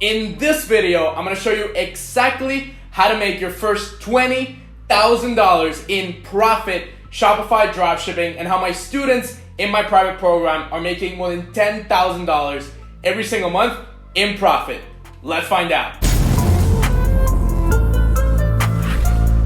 In this video, I'm going to show you exactly how to make your first $20,000 in profit Shopify dropshipping and how my students in my private program are making more than $10,000 every single month in profit. Let's find out.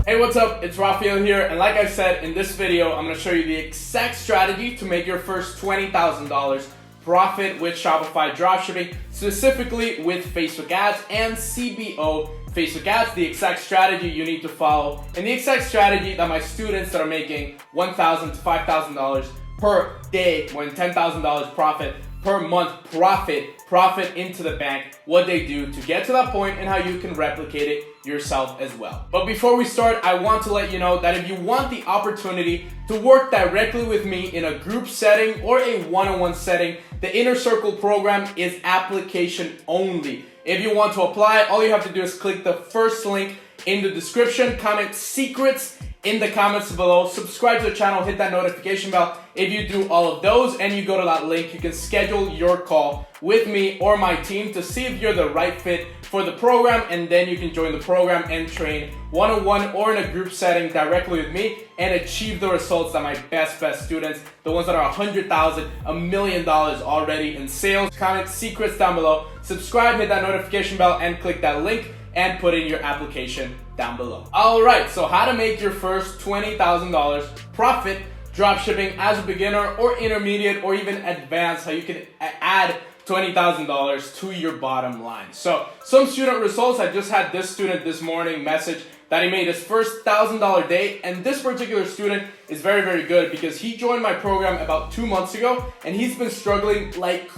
Hey, what's up? It's Rafael here, and like I said, in this video, I'm going to show you the exact strategy to make your first $20,000 profit with Shopify dropshipping, specifically with Facebook ads and CBO Facebook ads, the exact strategy you need to follow, and the exact strategy that my students that are making $1,000 to $5,000 per day, more than $10,000 profit per month profit into the bank, what they do to get to that point and how you can replicate it yourself as well. But before we start, I want to let you know that if you want the opportunity to work directly with me in a group setting or a one-on-one setting, the Inner Circle program is application only. If you want to apply, all you have to do is click the first link in the description, comment secrets in the comments below, subscribe to the channel, hit that notification bell. If you do all of those and you go to that link, you can schedule your call with me or my team to see if you're the right fit for the program, and then you can join the program and train one-on-one or in a group setting directly with me and achieve the results that my best students, the ones that are $100,000, $1 million already in sales. Comment secrets down below, subscribe, hit that notification bell, and click that link and put in your application down below. Alright, so how to make your first $20,000 profit dropshipping as a beginner or intermediate or even advanced, how you can add $20,000 to your bottom line. So some student results, I just had this student this morning message that he made his first $1,000 day, and this particular student is very good because he joined my program about 2 months ago and he's been struggling like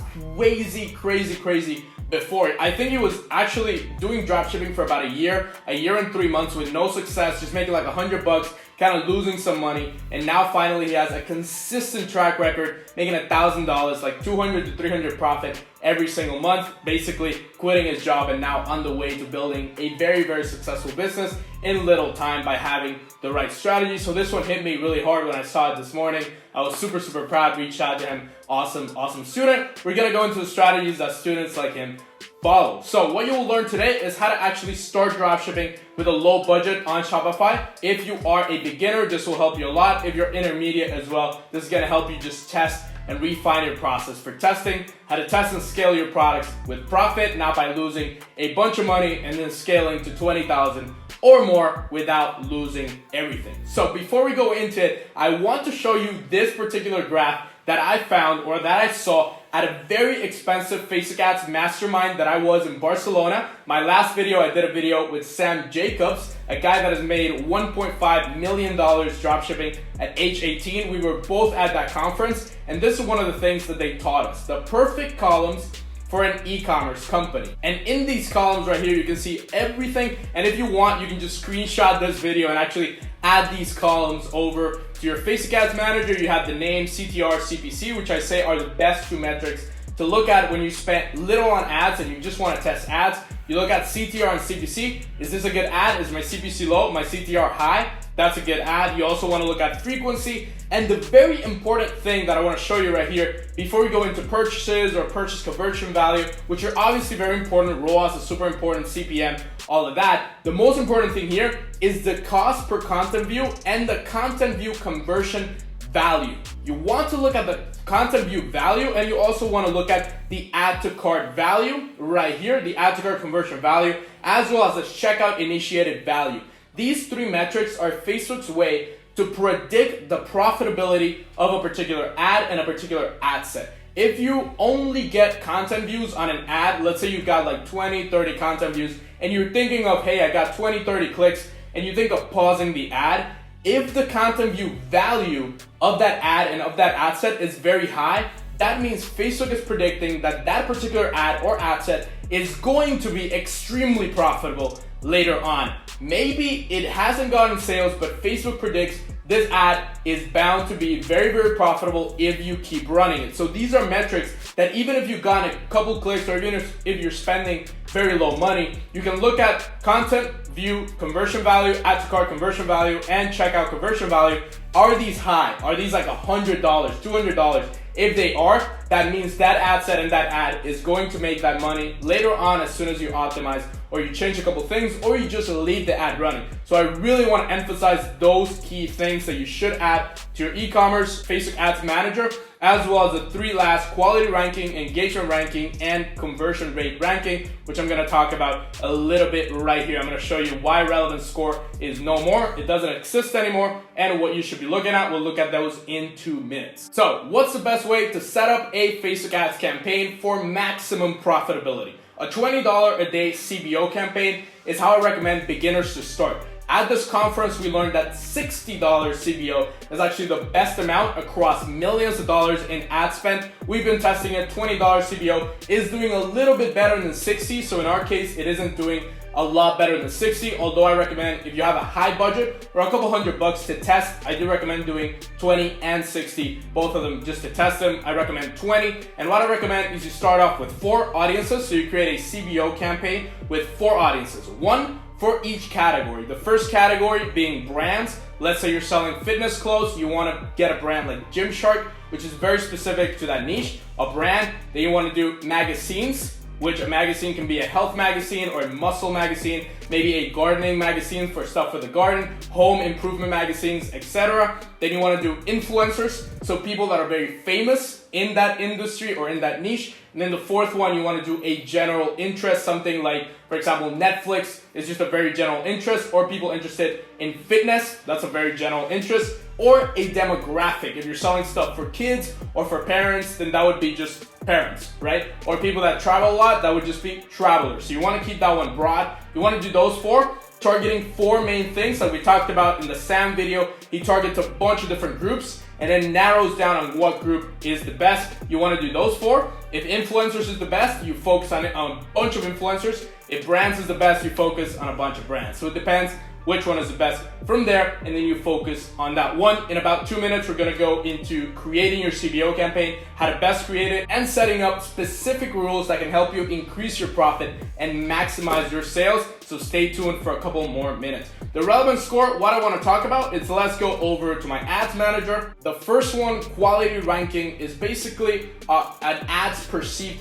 crazy before. I think he was actually doing dropshipping for about a year and 3 months with no success, just making like $100, kind of losing some money, and now finally he has a consistent track record, making $1,000, like 200 to 300 profit every single month, basically quitting his job and now on the way to building a very successful business in little time by having the right strategy. So this one hit me really hard when I saw it this morning. I was super proud, reached out to him. Awesome student. We're gonna go into the strategies that students like him follow. So what you will learn today is how to actually start dropshipping with a low budget on Shopify. If you are a beginner, this will help you a lot. If you're intermediate as well, this is gonna help you just test and refine your process for testing, how to test and scale your products with profit, not by losing a bunch of money and then scaling to 20,000 or more without losing everything. So before we go into it, I want to show you this particular graph that I found or that I saw at a very expensive Facebook ads mastermind that I was in Barcelona. My last video, I did a video with Sam Jacobs, a guy that has made $1.5 million dropshipping at age 18. We were both at that conference, and this is one of the things that they taught us: the perfect columns for an e-commerce company. And in these columns right here, you can see everything. And if you want, you can just screenshot this video and actually add these columns over to your Facebook ads manager. You have the name, CTR, CPC, which I say are the best two metrics to look at when you spend little on ads and you just want to test ads. You look at CTR and CPC. Is this a good ad? Is my CPC low? My CTR high? That's a good ad. You also want to look at frequency. And the very important thing that I want to show you right here before we go into purchases or purchase conversion value, which are obviously very important, ROAS is super important, CPM, all of that. The most important thing here is the cost per content view and the content view conversion value. You want to look at the content view value, and you also want to look at the add to cart value right here, the add to cart conversion value, as well as the checkout initiated value. These three metrics are Facebook's way to predict the profitability of a particular ad and a particular ad set. If you only get content views on an ad, let's say you've got like 20, 30 content views, and you're thinking of, hey, I got 20, 30 clicks, and you think of pausing the ad, if the content view value of that ad and of that ad set is very high, that means Facebook is predicting that that particular ad or ad set is going to be extremely profitable later on. Maybe it hasn't gotten sales, but Facebook predicts this ad is bound to be very profitable if you keep running it. So these are metrics that even if you've gotten a couple clicks or even if you're spending very low money, you can look at content view conversion value, add to cart conversion value, and checkout conversion value. Are these high? Are these like $100, $200? If they are, that means that ad set and that ad is going to make that money later on as soon as you optimize or you change a couple things or you just leave the ad running. So I really want to emphasize those key things that you should add to your e-commerce Facebook Ads Manager, as well as the three last: quality ranking, engagement ranking, and conversion rate ranking, which I'm going to talk about a little bit right here. I'm going to show you why relevance score is no more, it doesn't exist anymore, and what you should be looking at. We'll look at those in 2 minutes. So what's the best way to set up a Facebook ads campaign for maximum profitability? A $20 a day CBO campaign is how I recommend beginners to start. At this conference, we learned that $60 CBO is actually the best amount across millions of dollars in ad spend. We've been testing it. $20 CBO is doing a little bit better than 60. So in our case, it isn't doing a lot better than 60. Although I recommend, if you have a high budget or a couple $100 to test, I do recommend doing 20 and 60, both of them just to test them. I recommend 20. And what I recommend is you start off with 4 audiences. So you create a CBO campaign with 4 audiences. One for each category. The first category being brands. Let's say you're selling fitness clothes. You want to get a brand like Gymshark, which is very specific to that niche. A brand. Then you want to do magazines, which a magazine can be a health magazine or a muscle magazine, maybe a gardening magazine for stuff for the garden, home improvement magazines, etc. Then you want to do influencers, so people that are very famous in that industry or in that niche. And then the fourth one, you want to do a general interest, something like, for example, Netflix is just a very general interest, or people interested in fitness, that's a very general interest, or a demographic. If you're selling stuff for kids or for parents, then that would be just parents, right? Or people that travel a lot, that would just be travelers. So you want to keep that one broad. You want to do those 4, targeting 4 main things like we talked about in the Sam video. He targets a bunch of different groups and then narrows down on what group is the best. You want to do those 4. If influencers is the best, you focus on a bunch of influencers. If brands is the best, you focus on a bunch of brands. So it depends which one is the best from there, and then you focus on that one. In about 2 minutes, we're gonna go into creating your CBO campaign, how to best create it, and setting up specific rules that can help you increase your profit and maximize your sales. So stay tuned for a couple more minutes. The relevance score, what I wanna talk about is, let's go over to my ads manager. The first one, quality ranking, is basically an ad's perceived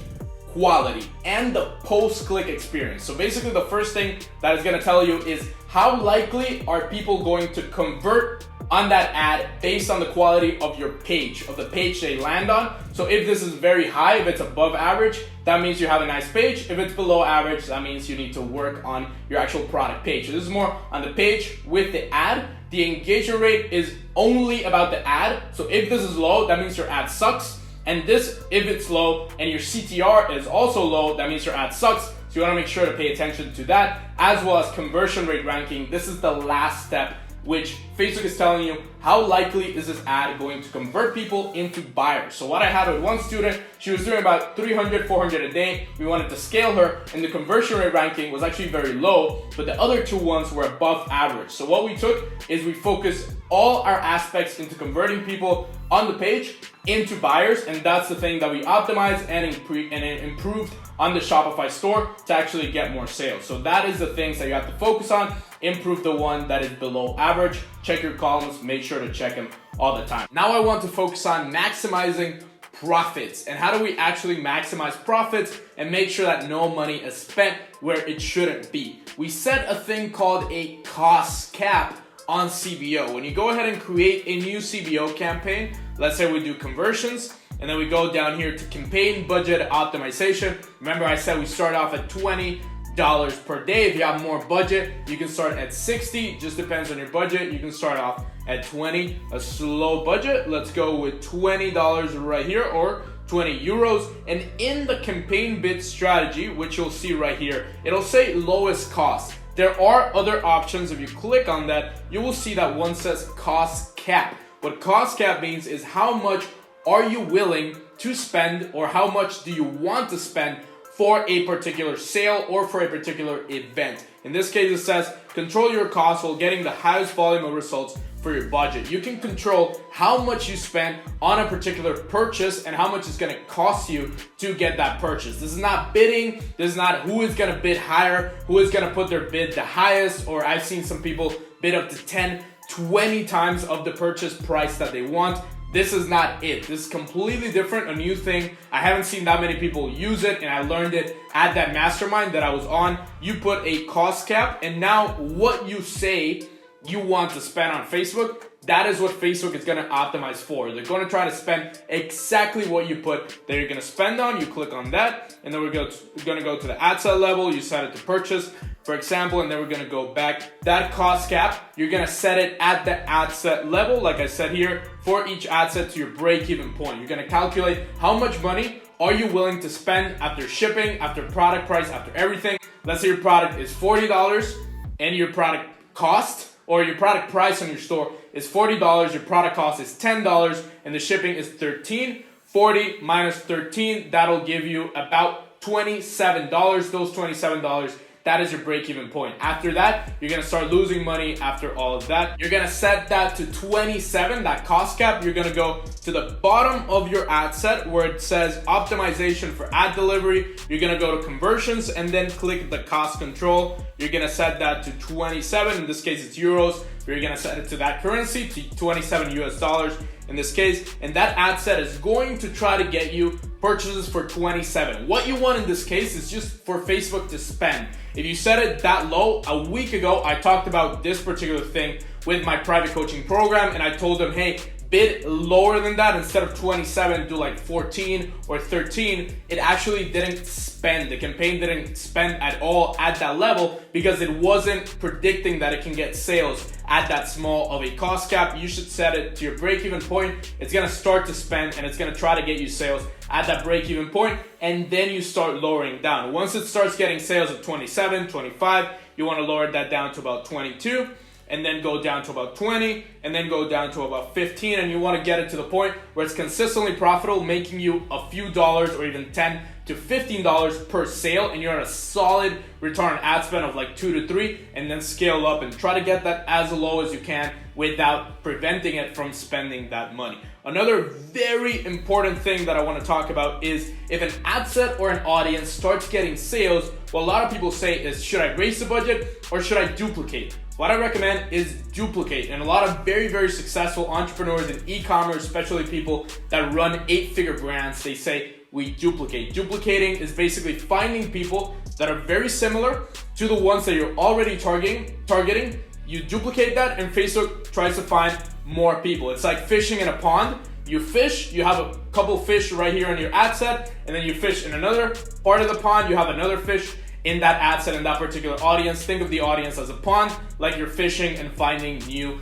quality and the post-click experience. So basically the first thing that is going to tell you is how likely are people going to convert on that ad based on the quality of your page, of the page they land on. So if this is very high, if it's above average, that means you have a nice page. If it's below average, that means you need to work on your actual product page. So this is more on the page with the ad. The engagement rate is only about the ad. So if this is low, that means your ad sucks. And this, if it's low and your CTR is also low, that means your ad sucks. So you want to make sure to pay attention to that, as well as conversion rate ranking. This is the last step, which Facebook is telling you how likely is this ad going to convert people into buyers. So what I had with one student, she was doing about 300, 400 a day. We wanted to scale her, and the conversion rate ranking was actually very low, but the other 2 ones were above average. So what we took is we focused all our aspects into converting people on the page into buyers, and that's the thing that we optimized and improved on the Shopify store to actually get more sales. So that is the things that you have to focus on. Improve the one that is below average. Check your columns, make sure to check them all the time. Now I want to focus on maximizing profits. And how do we actually maximize profits and make sure that no money is spent where it shouldn't be? We set a thing called a cost cap on CBO. When you go ahead and create a new CBO campaign, let's say we do conversions, and then we go down here to campaign budget optimization. Remember I said we start off at $20 per day. If you have more budget, you can start at 60, just depends on your budget. You can start off at 20, a slow budget. Let's go with $20 right here, or 20 euros. And in the campaign bid strategy, which you'll see right here, it'll say lowest cost. There are other options. If you click on that, you will see that one says cost cap. What cost cap means is how much are you willing to spend, or how much do you want to spend for a particular sale or for a particular event. In this case, it says control your costs while getting the highest volume of results for your budget. You can control how much you spend on a particular purchase and how much it's going to cost you to get that purchase. This is not bidding. This is not who is going to bid higher, who is going to put their bid the highest, or I've seen some people bid up to 10, 20 times of the purchase price that they want. This is not it. This is completely different, a new thing. I haven't seen that many people use it, and I learned it at that mastermind that I was on. You put a cost cap, and now what you say you want to spend on Facebook, that is what Facebook is going to optimize for. They're going to try to spend exactly what you put that you're going to spend on. You click on that, and then we're going to go to the ad set level. You set it to purchase, for example, and then we're going to go back. That cost cap, you're going to set it at the ad set level, like I said here, for each ad set to your break-even point. You're going to calculate how much money are you willing to spend after shipping, after product price, after everything. Let's say your product is $40 and your product cost, or your product price on your store is $40, your product cost is $10, and the shipping is $13. 40 minus 13, that'll give you about $27. Those $27, that is your break-even point. After that, you're gonna start losing money after all of that. You're gonna set that to 27, that cost cap. You're gonna go to the bottom of your ad set where it says optimization for ad delivery. You're gonna go to conversions and then click the cost control. You're gonna set that to 27, in this case it's euros. You're gonna set it to that currency, to 27 US dollars in this case, and that ad set is going to try to get you purchases for 27. What you want in this case is just for Facebook to spend. If you set it that low, a week ago, I talked about this particular thing with my private coaching program, and I told them, hey, bid lower than that. Instead of 27, do like 14 or 13. It actually didn't spend. The campaign didn't spend at all at that level because it wasn't predicting that it can get sales at that small of a cost cap. You should set it to your break-even point. It's gonna start to spend and it's gonna try to get you sales at that break-even point, and then you start lowering down. Once it starts getting sales at 27, 25, you wanna lower that down to about 22, and then go down to about 20, and then go down to about 15, and you want to get it to the point where it's consistently profitable, making you a few dollars or even $10 to $15 per sale, and you're at a solid return on ad spend of like 2 to 3, and then scale up and try to get that as low as you can without preventing it from spending that money. Another very important thing that I want to talk about is if an ad set or an audience starts getting sales, what a lot of people say is, should I raise the budget or should I duplicate? What I recommend is duplicate. And a lot of very, very successful entrepreneurs in e-commerce, especially people that run 8-figure brands, they say we duplicate. Duplicating is basically finding people that are very similar to the ones that you're already targeting. You duplicate that and Facebook tries to find more people. It's like fishing in a pond. You fish, you have a couple fish right here in your ad set, and then you fish in another part of the pond, you have another fish in that ad set, in that particular audience. Think of the audience as a pond, like you're fishing and finding new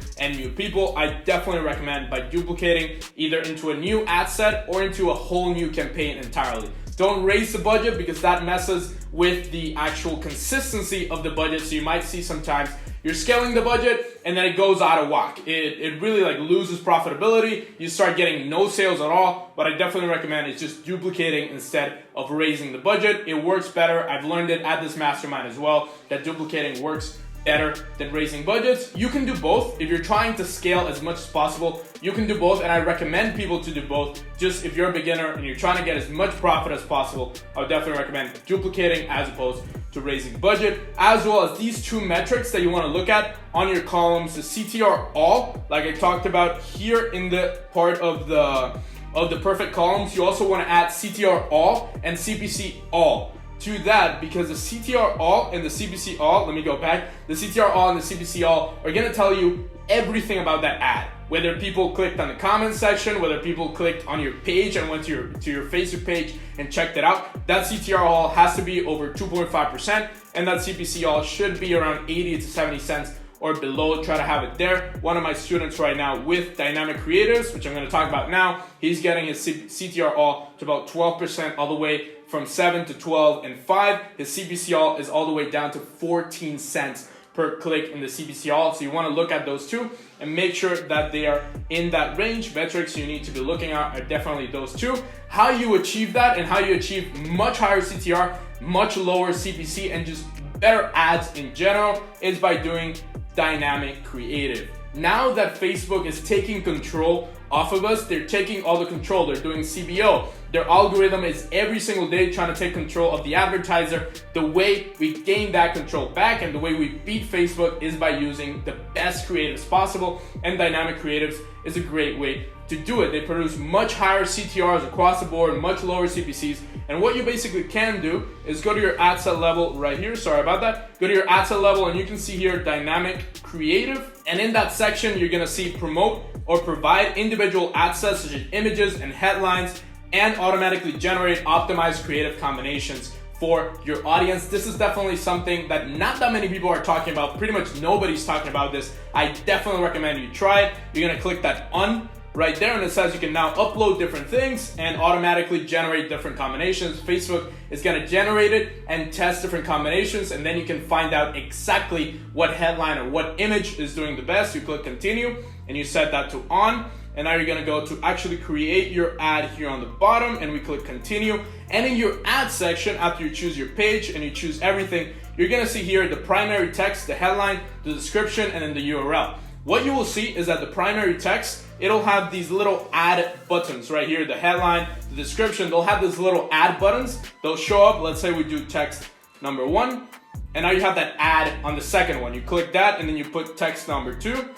people. I definitely recommend by duplicating either into a new ad set or into a whole new campaign entirely. Don't raise the budget because that messes with the actual consistency of the budget. So you might see sometimes you're scaling the budget and then it goes out of whack. It really like loses profitability. You start getting no sales at all. What I definitely recommend is just duplicating instead of raising the budget. It works better. I've learned it at this mastermind as well, that duplicating works better than raising budgets. You can do both. If you're trying to scale as much as possible, you can do both, and I recommend people to do both. Just if you're a beginner and you're trying to get as much profit as possible, I would definitely recommend duplicating as opposed to raising budget, as well as these two metrics that you want to look at on your columns, the CTR all, like I talked about here in the part of the perfect columns. You also want to add CTR all and CPC all to that, because the CTR all and the CPC all, let me go back, the CTR all and the CPC all are going to tell you everything about that ad. Whether people clicked on the comment section, whether people clicked on your page and went to your Facebook page and checked it out, that CTR all has to be over 2.5%, and that CPC all should be around 80 to 70 cents or below. Try to have it there. One of my students right now with dynamic creatives, which I'm going to talk about now, he's getting his CTR all to about 12%, all the way from 7 to 12 and 5. His CPC all is all the way down to 14 cents per click in the CPC all. So you want to look at those two and make sure that they are in that range. Metrics you need to be looking at are definitely those two. How you achieve that and how you achieve much higher CTR, much lower CPC, and just better ads in general is by doing dynamic creative. Now that Facebook is taking control off of us, they're taking all the control. They're doing CBO. Their algorithm is every single day trying to take control of the advertiser. The way we gain that control back and the way we beat Facebook is by using the best creatives possible, and dynamic creatives is a great way to to do it. They produce much higher CTRs across the board, much lower CPCs. And what you basically can do is go to your ad set level right here. Sorry about that. Go to your ad set level and you can see here dynamic creative. And in that section, you're gonna see promote or provide individual ad sets such as images and headlines, and automatically generate optimized creative combinations for your audience. This is definitely something that not that many people are talking about. Pretty much nobody's talking about this. I definitely recommend you try it. You're gonna click that on right there, and it says you can now upload different things and automatically generate different combinations. Facebook is gonna generate it and test different combinations, and then you can find out exactly what headline or what image is doing the best. You click continue and you set that to on, and now you're gonna go to actually create your ad here on the bottom, and we click continue. And in your ad section, after you choose your page and you choose everything, you're gonna see here the primary text, the headline, the description, and then the URL. What you will see is that the primary text, it'll have these little ad buttons right here, the headline, the description, they'll have these little ad buttons. They'll show up, let's say we do text number 1, and now you have that ad on the second one. You click that and then you put text number 2,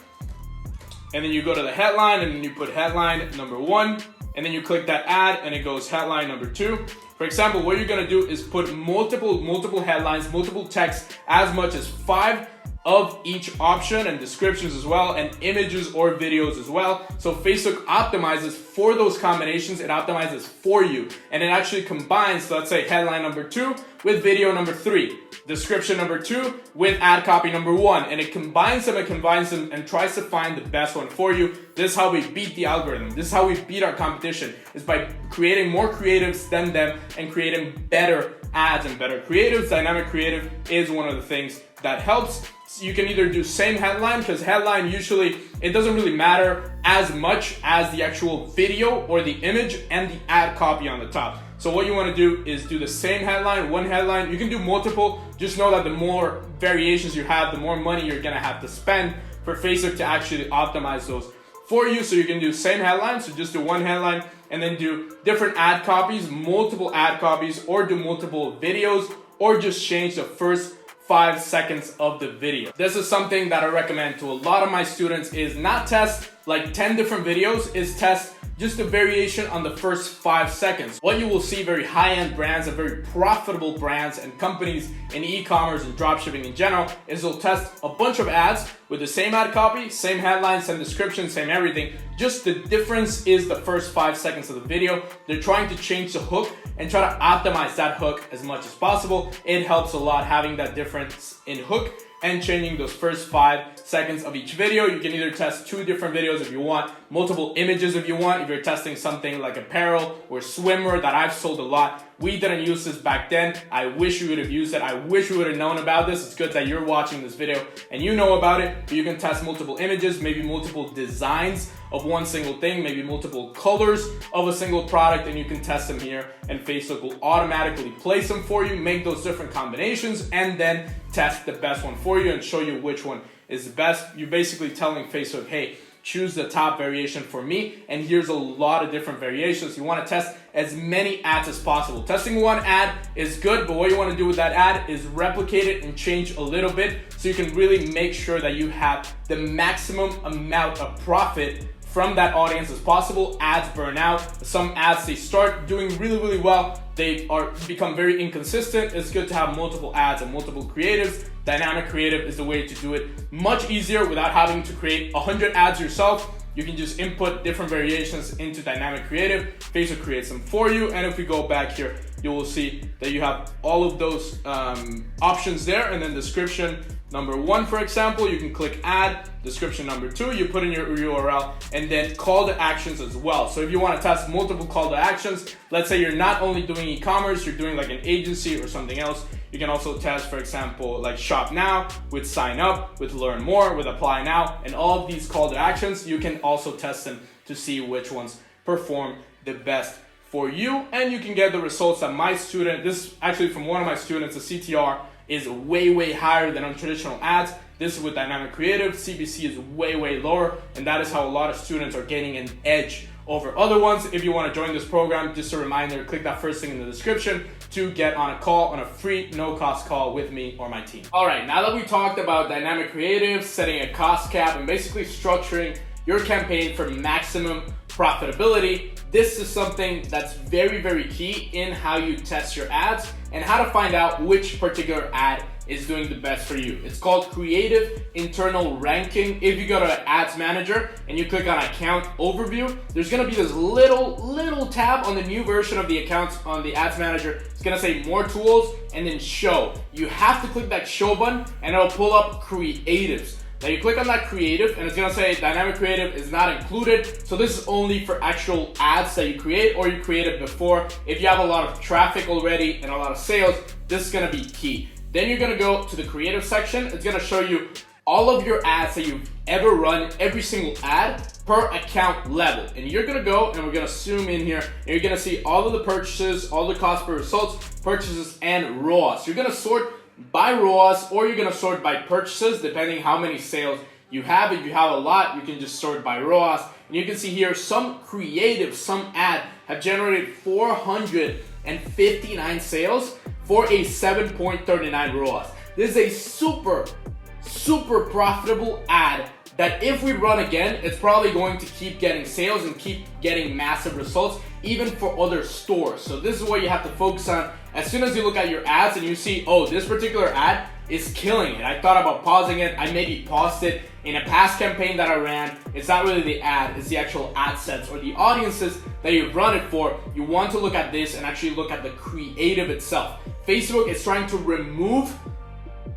and then you go to the headline and then you put headline number 1, and then you click that ad and it goes headline number 2. For example, what you're gonna do is put multiple headlines, multiple text, as much as 5 of each option, and descriptions as well, and images or videos as well. So Facebook optimizes for those combinations. It optimizes for you, and it actually combines, so let's say headline number 2 with video number 3, description number 2 with ad copy number 1, and it combines them and tries to find the best one for you. This is how we beat the algorithm. This is how we beat our competition, is by creating more creatives than them and creating better ads and better creatives. Dynamic creative is one of the things that helps. So you can either do same headline, because headline usually, it doesn't really matter as much as the actual video or the image and the ad copy on the top. So what you want to do is do the same headline, one headline. You can do multiple. Just know that the more variations you have, the more money you're gonna have to spend for Facebook to actually optimize those for you. So you can do same headline, so just do one headline, and then do different ad copies, multiple ad copies, or do multiple videos, or just change the first 5 seconds of the video. This is something that I recommend to a lot of my students, is not test like 10 different videos, is test just a variation on the first 5 seconds. What you will see, very high-end brands and very profitable brands and companies in e-commerce and dropshipping in general, is they'll test a bunch of ads with the same ad copy, same headline, same description, same everything. Just the difference is the first 5 seconds of the video. They're trying to change the hook and try to optimize that hook as much as possible. It helps a lot having that difference in hook and changing those first 5 seconds of each video. You can either test 2 different videos if you want, multiple images if you want, if you're testing something like apparel or swimwear that I've sold a lot. We didn't use this back then. I wish we would have used it. I wish we would have known about this. It's good that you're watching this video and you know about it, but you can test multiple images, maybe multiple designs of one single thing, maybe multiple colors of a single product, and you can test them here, and Facebook will automatically place them for you, make those different combinations, and then test the best one for you and show you which one is the best. You're basically telling Facebook, hey, choose the top variation for me, and here's a lot of different variations. You want to test as many ads as possible. Testing one ad is good, but what you want to do with that ad is replicate it and change a little bit so you can really make sure that you have the maximum amount of profit from that audience as possible. Ads burn out. Some ads, they start doing really well. They become very inconsistent. It's good to have multiple ads and multiple creatives. Dynamic creative is the way to do it much easier without having to create 100 ads yourself. You can just input different variations into dynamic creative. Facebook creates them for you. And if we go back here, you will see that you have all of those options there. And then description number 1, for example, you can click add. Description number 2, you put in your URL, and then call to actions as well. So if you want to test multiple call to actions, let's say you're not only doing e-commerce, you're doing like an agency or something else, you can also test, for example, like shop now, with sign up, with learn more, with apply now, and all of these call to actions, you can also test them to see which ones perform the best for you. And you can get the results that my student, this is actually from one of my students, the CTR is way higher than on traditional ads. This is with dynamic creative. CPC is way lower, and that is how a lot of students are getting an edge over other ones. If you want to join this program, just a reminder, click that first thing in the description to get on a call, on a free, no-cost call with me or my team. All right, now that we talked about dynamic creative, setting a cost cap, and basically structuring your campaign for maximum profitability. This is something that's very, very key in how you test your ads and how to find out which particular ad is doing the best for you. It's called creative internal ranking. If you go to Ads Manager and you click on Account Overview, there's gonna be this little tab on the new version of the accounts on the Ads Manager. It's gonna say More Tools and then Show. You have to click that Show button and it'll pull up Creatives. Now you click on that creative and it's gonna say dynamic creative is not included. So this is only for actual ads that you create or you created before. If you have a lot of traffic already and a lot of sales, this is gonna be key. Then you're gonna go to the creative section. It's gonna show you all of your ads that you've ever run, every single ad per account level. And you're gonna go and we're gonna zoom in here and you're gonna see all of the purchases, all the cost per results, purchases, and ROAS. You're gonna sort by ROAS or you're gonna sort by purchases depending how many sales you have. If you have a lot, you can just sort by ROAS. And you can see here some creative, some ad have generated 459 sales for a 7.39 ROAS. This is a super profitable ad that if we run again, it's probably going to keep getting sales and keep getting massive results, even for other stores. So this is what you have to focus on. As soon as you look at your ads and you see, oh, this particular ad is killing it. I thought about pausing it. I maybe paused it in a past campaign that I ran. It's not really the ad, it's the actual ad sets or the audiences that you've run it for. You want to look at this and actually look at the creative itself. Facebook is trying to remove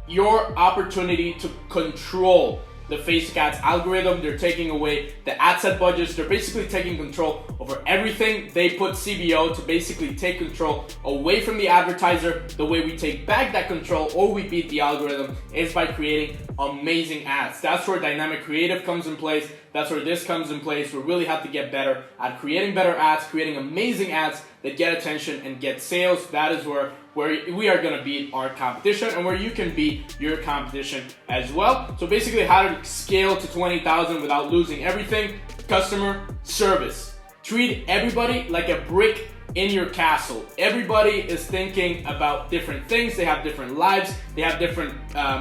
your opportunity to control the Facebook ads algorithm. They're taking away the ad set budgets. They're basically taking control over everything. They put CBO to basically take control away from the advertiser. The way we take back that control or we beat the algorithm is by creating amazing ads. That's where dynamic creative comes in place. That's where this comes in place. We really have to get better at creating better ads, creating amazing ads that get attention and get sales. That is where we are gonna beat our competition and where you can beat your competition as well. So basically how to scale to 20,000 without losing everything. Customer service. Treat everybody like a brick in your castle. Everybody is thinking about different things. They have different lives. They have different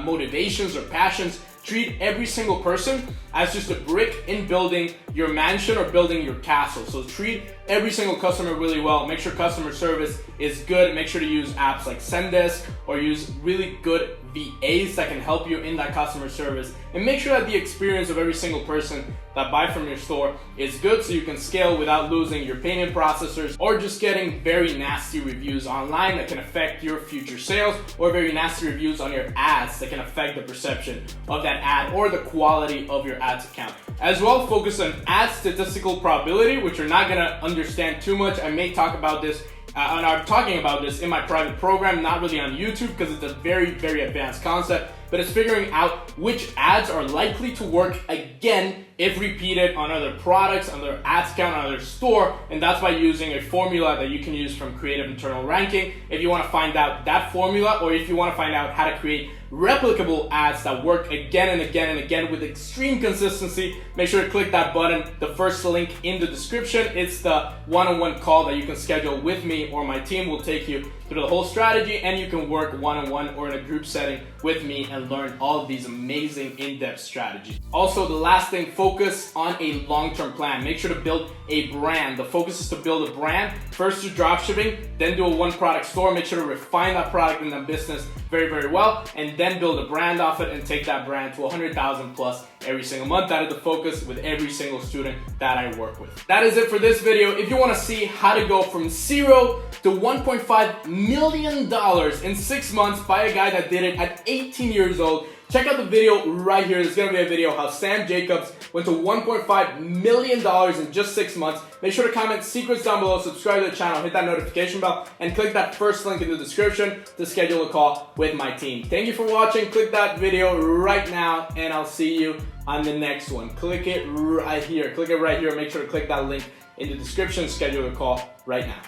motivations or passions. Treat every single person as just a brick in building your mansion or building your castle. So treat every single customer really well. Make sure customer service is good. Make sure to use apps like Zendesk or use really good VAs that can help you in that customer service. And make sure that the experience of every single person that buy from your store is good so you can scale without losing your payment processors or just getting very nasty reviews online that can affect your future sales or very nasty reviews on your ads that can affect the perception of that ad or the quality of your ads account. As well, focus on ad statistical probability, which you're not gonna understand too much. I may talk about this and I'm talking about this in my private program, not really on YouTube because it's a very advanced concept, but it's figuring out which ads are likely to work again if repeated on other products, on their ads account, on their store, and that's by using a formula that you can use from creative internal ranking. If you want to find out that formula, or if you want to find out how to create replicable ads that work again and again and again with extreme consistency, make sure to click that button, the first link in the description. It's the one-on-one call that you can schedule with me or my team. Will take you through the whole strategy and you can work one-on-one or in a group setting with me and learn all of these amazing in-depth strategies. Also, the last thing, focus on a long-term plan. Make sure to build a brand. The focus is to build a brand. First do dropshipping, then do a one-product store. Make sure to refine that product and that business very well, and then build a brand off it and take that brand to 100,000 plus every single month. That is the focus with every single student that I work with. That is it for this video. If you want to see how to go from 0 to $1.5 million in 6 months by a guy that did it at 18 years old, check out the video right here. There's going to be a video how Sam Jacobs went to $1.5 million in just 6 months. Make sure to comment secrets down below, subscribe to the channel, hit that notification bell, and click that first link in the description to schedule a call with my team. Thank you for watching. Click that video right now, and I'll see you on the next one. Click it right here. Click it right here. Make sure to click that link in the description, schedule a call right now.